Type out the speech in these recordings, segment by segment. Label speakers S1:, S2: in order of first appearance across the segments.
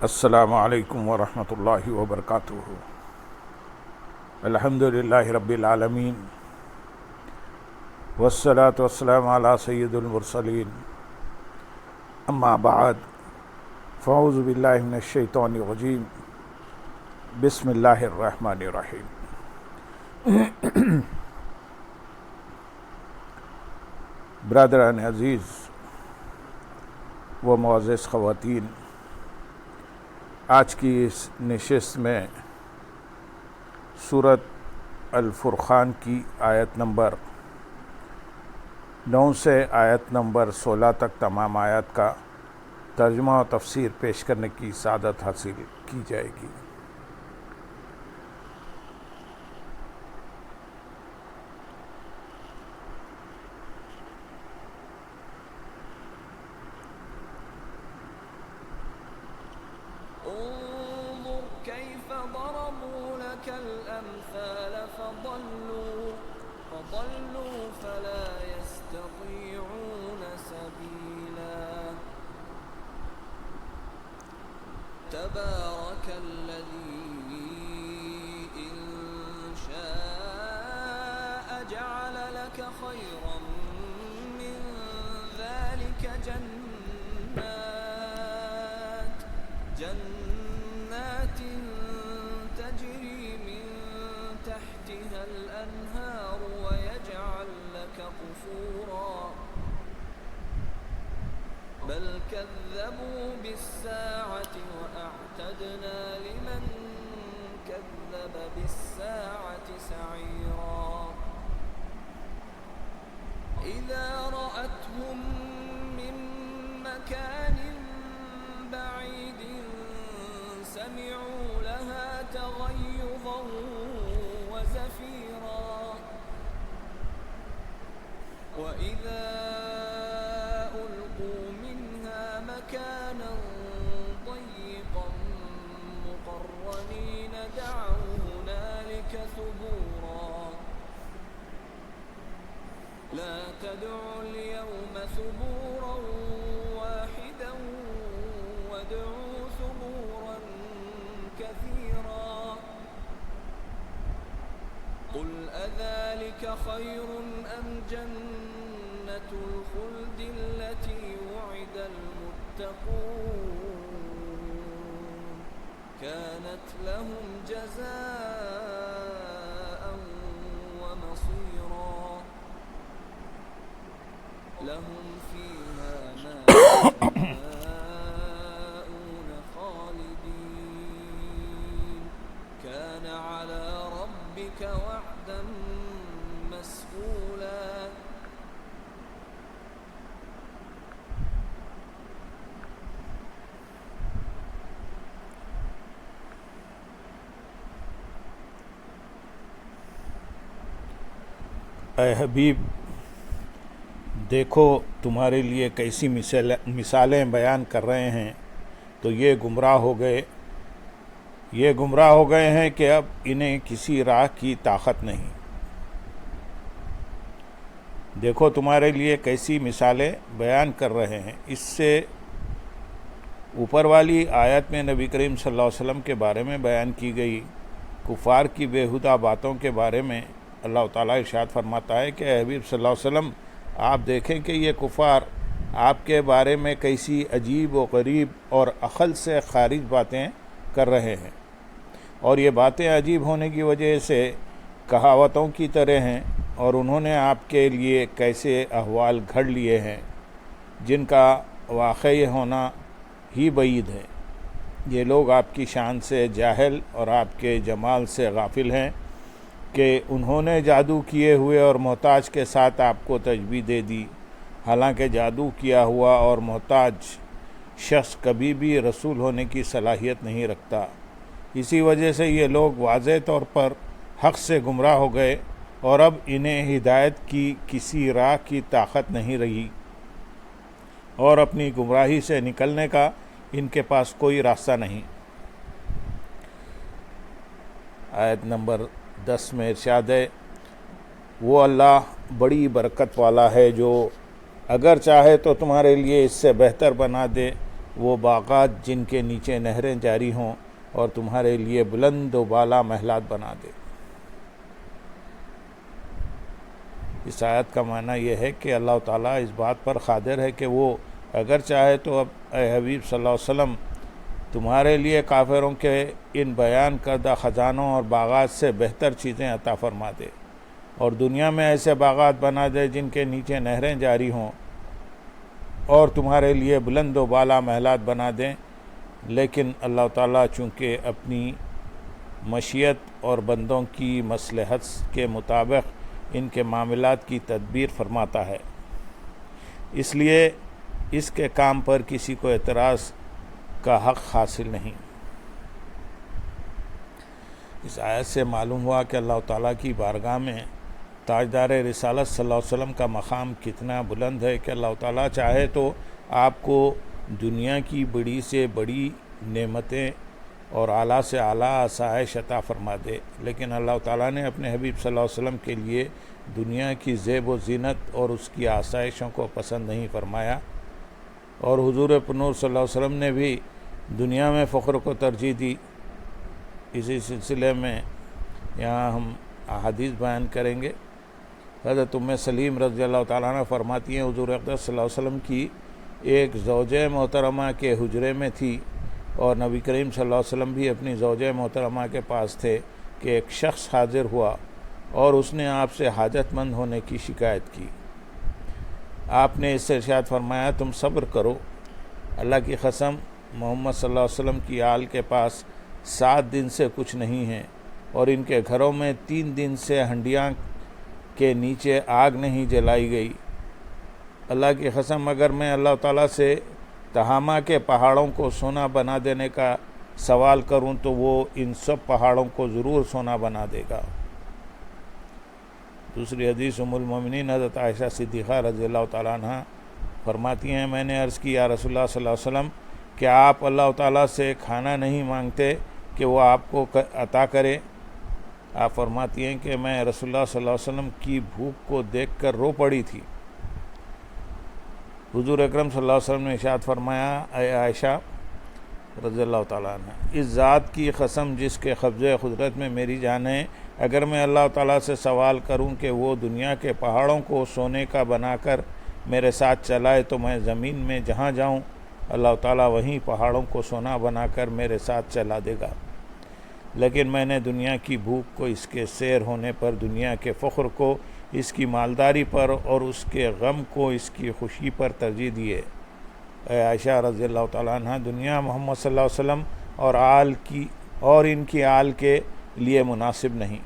S1: السلام علیکم ورحمۃ اللہ وبرکاتہ۔ الحمد للہ رب العالمین والصلاة والسلام علی سید المرسلین، اما بعد فاعوذ باللہ من الشیطان الرجیم، بسم اللہ الرحمن الرحیم۔ برادران عزیز و معزز خواتین، آج کی اس نشست میں سورۃ الفرقان کی آیت نمبر 9 سے آیت نمبر 16 تک تمام آیات کا ترجمہ و تفسیر پیش کرنے کی سعادت حاصل کی جائے گی۔
S2: الأمثال فضلوا فلا يستطيعون سبيلا تبارك الذي إن شاء جعل لك خيرا من ذلك جنات تجري من تحتها الأنهار ويجعل لك قصورا بل كذبوا بالساعة وأعتدنا لمن كذب بالساعة سعيرا إذا رأتهم من مكان بعيد سمعوا لها تغيظا وزفيرا وإذا ألقوا منها مكانا ضيقا مقرنين دعوا هنالك ثبورا لا تدعوا اليوم ثبورا واحدا وادعوا ثبورا كثيرا قل أذلك خير أم جنة الخلد التي وعد المتقون كانت لهم جزاء ومصيرا لهم فيها ما يشاءون خالدين كان على ربك وعدا مسئولا۔
S1: اے حبیب، دیکھو تمہارے لیے کیسی مثالیں بیان کر رہے ہیں، تو یہ گمراہ ہو گئے ہیں کہ اب انہیں کسی راہ کی طاقت نہیں۔ دیکھو تمہارے لیے کیسی مثالیں بیان کر رہے ہیں۔ اس سے اوپر والی آیت میں نبی کریم صلی اللہ علیہ وسلم کے بارے میں بیان کی گئی کفار کی بیہودہ باتوں کے بارے میں اللہ تعالیٰ ارشاد فرماتا ہے کہ اے حبیب صلی اللہ علیہ وسلم، آپ دیکھیں کہ یہ کفار آپ کے بارے میں کیسی عجیب و غریب اور عقل سے خارج باتیں کر رہے ہیں، اور یہ باتیں عجیب ہونے کی وجہ سے کہاوتوں کی طرح ہیں، اور انہوں نے آپ کے لیے کیسے احوال گھڑ لیے ہیں جن کا واقعی ہونا ہی بعید ہے۔ یہ لوگ آپ کی شان سے جاہل اور آپ کے جمال سے غافل ہیں کہ انہوں نے جادو کیے ہوئے اور محتاج کے ساتھ آپ کو تشبیہ دے دی، حالانکہ جادو کیا ہوا اور محتاج شخص کبھی بھی رسول ہونے کی صلاحیت نہیں رکھتا۔ اسی وجہ سے یہ لوگ واضح طور پر حق سے گمراہ ہو گئے، اور اب انہیں ہدایت کی کسی راہ کی طاقت نہیں رہی، اور اپنی گمراہی سے نکلنے کا ان کے پاس کوئی راستہ نہیں۔ آیت نمبر 10 میں ارشاد ہے، وہ اللہ بڑی برکت والا ہے جو اگر چاہے تو تمہارے لیے اس سے بہتر بنا دے وہ باغات جن کے نیچے نہریں جاری ہوں اور تمہارے لیے بلند و بالا محلات بنا دے۔ اس آیت کا معنی یہ ہے کہ اللہ تعالیٰ اس بات پر قادر ہے کہ وہ اگر چاہے تو اب اے حبیب صلی اللہ علیہ وسلم تمہارے لیے کافروں کے ان بیان کردہ خزانوں اور باغات سے بہتر چیزیں عطا فرما دے، اور دنیا میں ایسے باغات بنا دے جن کے نیچے نہریں جاری ہوں، اور تمہارے لیے بلند و بالا محلات بنا دیں۔ لیکن اللہ تعالیٰ چونکہ اپنی مشیت اور بندوں کی مصلحت کے مطابق ان کے معاملات کی تدبیر فرماتا ہے، اس لیے اس کے کام پر کسی کو اعتراض کا حق حاصل نہیں۔ اس آیت سے معلوم ہوا کہ اللہ تعالیٰ کی بارگاہ میں تاجدار رسالت صلی اللہ علیہ وسلم کا مقام کتنا بلند ہے کہ اللہ تعالیٰ چاہے تو آپ کو دنیا کی بڑی سے بڑی نعمتیں اور اعلیٰ سے اعلیٰ آسائش عطا فرما دے، لیکن اللہ تعالیٰ نے اپنے حبیب صلی اللہ علیہ وسلم کے لیے دنیا کی زیب و زینت اور اس کی آسائشوں کو پسند نہیں فرمایا، اور حضور پنور صلی اللہ علیہ وسلم نے بھی دنیا میں فخر کو ترجیح دی۔ اسی سلسلے میں یہاں ہم احادیث بیان کریں گے۔ حضرت ام سلیم رضی اللہ تعالیٰ عنہ فرماتی ہیں حضور اقدس صلی اللہ علیہ وسلم کی ایک زوجہ محترمہ کے حجرے میں تھی، اور نبی کریم صلی اللہ علیہ وسلم بھی اپنی زوجہ محترمہ کے پاس تھے کہ ایک شخص حاضر ہوا اور اس نے آپ سے حاجت مند ہونے کی شکایت کی۔ آپ نے اس سے ارشاد فرمایا تم صبر کرو، اللہ کی قسم محمد صلی اللہ علیہ وسلم کی آل کے پاس 7 دن سے کچھ نہیں ہے، اور ان کے گھروں میں 3 دن سے ہنڈیاں کے نیچے آگ نہیں جلائی گئی۔ اللہ کی قسم اگر میں اللہ تعالیٰ سے تہامہ کے پہاڑوں کو سونا بنا دینے کا سوال کروں تو وہ ان سب پہاڑوں کو ضرور سونا بنا دے گا۔ دوسری حدیث ام المومنین حضرت عائشہ صدیقہ رضی اللہ تعالیٰ عنہ فرماتی ہیں میں نے عرض کی یا رسول اللہ صلی اللہ علیہ وسلم کیا آپ اللہ تعالیٰ سے کھانا نہیں مانگتے کہ وہ آپ کو عطا کرے؟ آپ فرماتی ہیں کہ میں رسول اللہ صلی اللہ علیہ وسلم کی بھوک کو دیکھ کر رو پڑی تھی۔ حضور اکرم صلی اللہ علیہ وسلم نے ارشاد فرمایا اے عائشہ رضی اللہ تعالیٰ عنہ اس ذات کی قسم جس کے قبضے قدرت میں میری جان ہے، اگر میں اللہ تعالیٰ سے سوال کروں کہ وہ دنیا کے پہاڑوں کو سونے کا بنا کر میرے ساتھ چلائے تو میں زمین میں جہاں جاؤں اللہ تعالیٰ وہیں پہاڑوں کو سونا بنا کر میرے ساتھ چلا دے گا، لیکن میں نے دنیا کی بھوک کو اس کے سیر ہونے پر، دنیا کے فخر کو اس کی مالداری پر، اور اس کے غم کو اس کی خوشی پر ترجیح دی ہے۔ اے عائشہ رضی اللہ تعالیٰ عنہ دنیا محمد صلی اللہ علیہ وسلم اور ان کی آل کے لیے مناسب نہیں۔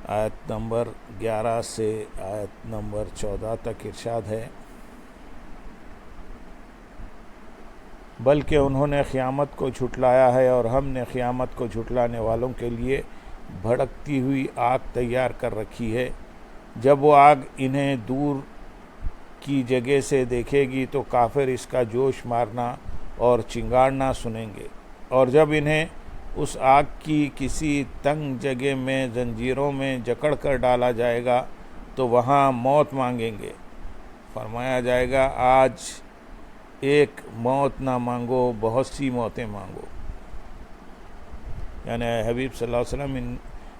S1: آیت نمبر 11 سے آیت نمبر 14 تک ارشاد ہے بلکہ انہوں نے قیامت کو جھٹلایا ہے اور ہم نے قیامت کو جھٹلانے والوں کے لیے بھڑکتی ہوئی آگ تیار کر رکھی ہے، جب وہ آگ انہیں دور کی جگہ سے دیکھے گی تو کافر اس کا جوش مارنا اور چنگاڑنا سنیں گے، اور جب انہیں اس آگ کی کسی تنگ جگہ میں زنجیروں میں جکڑ کر ڈالا جائے گا تو وہاں موت مانگیں گے، فرمایا جائے گا آج ایک موت نہ مانگو بہت سی موتیں مانگو۔ یعنی حبیب صلی اللہ علیہ وسلم ان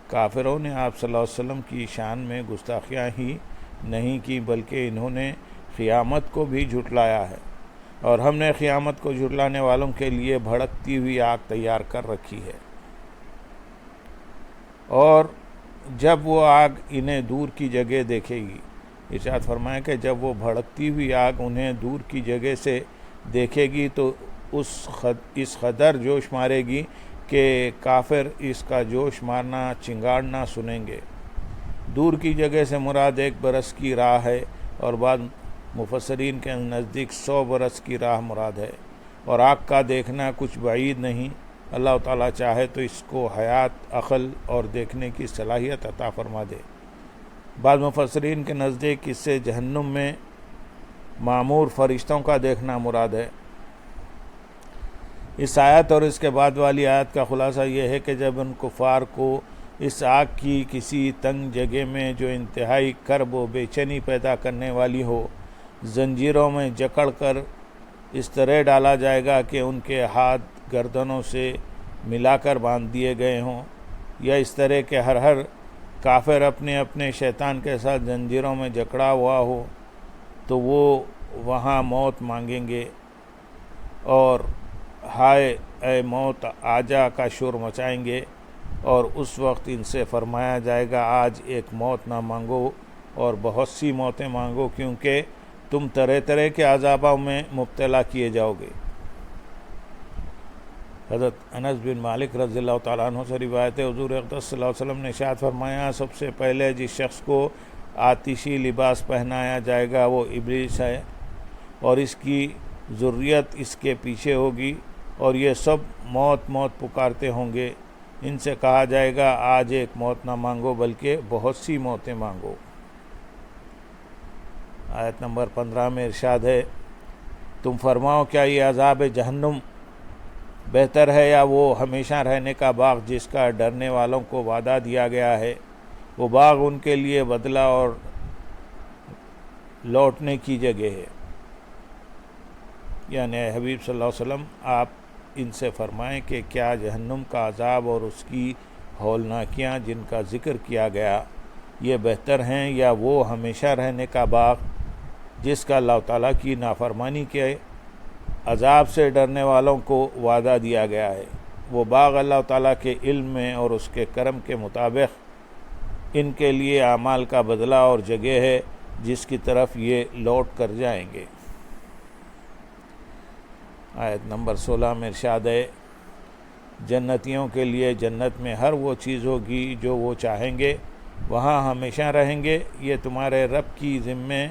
S1: کافروں نے آپ صلی اللہ علیہ وسلم کی شان میں گستاخیاں ہی نہیں کی بلکہ انہوں نے قیامت کو بھی جھٹلایا ہے، اور ہم نے قیامت کو جھٹلانے والوں کے لیے بھڑکتی ہوئی آگ تیار کر رکھی ہے، اور جب وہ آگ انہیں دور کی جگہ دیکھے گی، ارشاد فرمایا کہ جب وہ بھڑکتی ہوئی آگ انہیں دور کی جگہ سے دیکھے گی تو اس قدر جوش مارے گی کہ کافر اس کا جوش مارنا چنگاڑنا سنیں گے۔ دور کی جگہ سے مراد 1 برس کی راہ ہے، اور بعض مفسرین کے نزدیک 100 برس کی راہ مراد ہے، اور آگ کا دیکھنا کچھ بعید نہیں۔ اللہ تعالیٰ چاہے تو اس کو حیات، عقل اور دیکھنے کی صلاحیت عطا فرما دے۔ بعض مفسرین کے نزدیک اس سے جہنم میں معمور فرشتوں کا دیکھنا مراد ہے۔ اس آیت اور اس کے بعد والی آیت کا خلاصہ یہ ہے کہ جب ان کفار کو اس آگ کی کسی تنگ جگہ میں جو انتہائی کرب و بے چینی پیدا کرنے والی ہو زنجیروں میں جکڑ کر اس طرح ڈالا جائے گا کہ ان کے ہاتھ گردنوں سے ملا کر باندھ دیے گئے ہوں، یا اس طرح کہ ہر کافر اپنے اپنے شیطان کے ساتھ زنجیروں میں جکڑا ہوا ہو، تو وہ وہاں موت مانگیں گے اور ہائے اے موت آجا کا شور مچائیں گے، اور اس وقت ان سے فرمایا جائے گا آج ایک موت نہ مانگو اور بہت سی موتیں مانگو، کیونکہ تم طرح طرح کے عذابوں میں مبتلا کیے جاؤ گے۔ حضرت انس بن مالک رضی اللہ تعالیٰ عنہ سے روایت ہے، حضور اقدس صلی اللہ علیہ وسلم نے ارشاد فرمایا سب سے پہلے جس شخص کو آتشی لباس پہنایا جائے گا وہ ابلیس ہے، اور اس کی ذریت اس کے پیچھے ہوگی، اور یہ سب موت موت پکارتے ہوں گے۔ ان سے کہا جائے گا آج ایک موت نہ مانگو بلکہ بہت سی موتیں مانگو۔ آیت نمبر 15 میں ارشاد ہے، تم فرماؤ کیا یہ عذاب جہنم بہتر ہے یا وہ ہمیشہ رہنے کا باغ جس کا ڈرنے والوں کو وعدہ دیا گیا ہے؟ وہ باغ ان کے لیے بدلہ اور لوٹنے کی جگہ ہے۔ یعنی اے حبیب صلی اللہ علیہ وسلم آپ ان سے فرمائیں کہ کیا جہنم کا عذاب اور اس کی ہولناکیاں جن کا ذکر کیا گیا یہ بہتر ہیں یا وہ ہمیشہ رہنے کا باغ جس کا اللہ تعالیٰ کی نافرمانی کے عذاب سے ڈرنے والوں کو وعدہ دیا گیا ہے؟ وہ باغ اللہ تعالیٰ کے علم میں اور اس کے کرم کے مطابق ان کے لیے اعمال کا بدلہ اور جگہ ہے جس کی طرف یہ لوٹ کر جائیں گے۔ آیت نمبر 16 میں ارشاد ہے، جنتیوں کے لیے جنت میں ہر وہ چیز ہوگی جو وہ چاہیں گے، وہاں ہمیشہ رہیں گے، یہ تمہارے رب کی ذمہ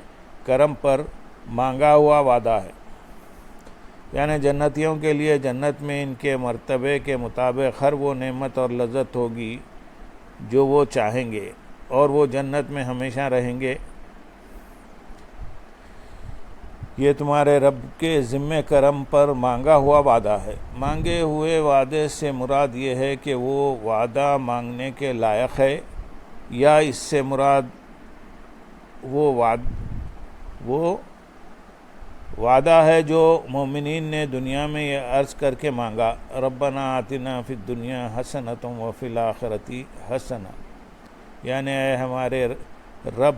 S1: کرم پر مانگا ہوا وعدہ ہے۔ یعنی جنتیوں کے لیے جنت میں ان کے مرتبے کے مطابق ہر وہ نعمت اور لذت ہوگی جو وہ چاہیں گے، اور وہ جنت میں ہمیشہ رہیں گے۔ یہ تمہارے رب کے ذمہ کرم پر مانگا ہوا وعدہ ہے۔ مانگے ہوئے وعدے سے مراد یہ ہے کہ وہ وعدہ مانگنے کے لائق ہے، یا اس سے مراد وہ وعدہ ہے جو مومنین نے دنیا میں یہ عرض کر کے مانگا، ربنا آتنا فی الدنیا حسنۃ وفی الآخرۃ حسنہ، یعنی اے ہمارے رب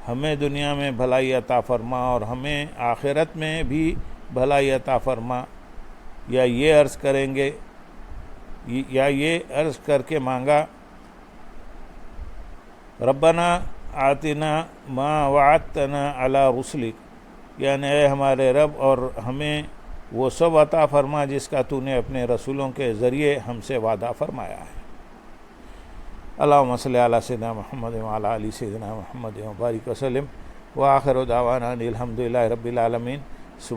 S1: ہمیں دنیا میں بھلائی عطا فرما اور ہمیں آخرت میں بھی بھلائی عطا فرما، یا یہ عرض کر کے مانگا، ربنا آتنا ما وعدتنا علی رسلک، یعنی اے ہمارے رب اور ہمیں وہ سب عطا فرما جس کا تو نے اپنے رسولوں کے ذریعے ہم سے وعدہ فرمایا ہے۔ اللہم صلی علی سیدنا محمد وعلی آل سیدنا محمد وبارک وسلم، وآخر دعوانا الحمد للہ رب العالمین۔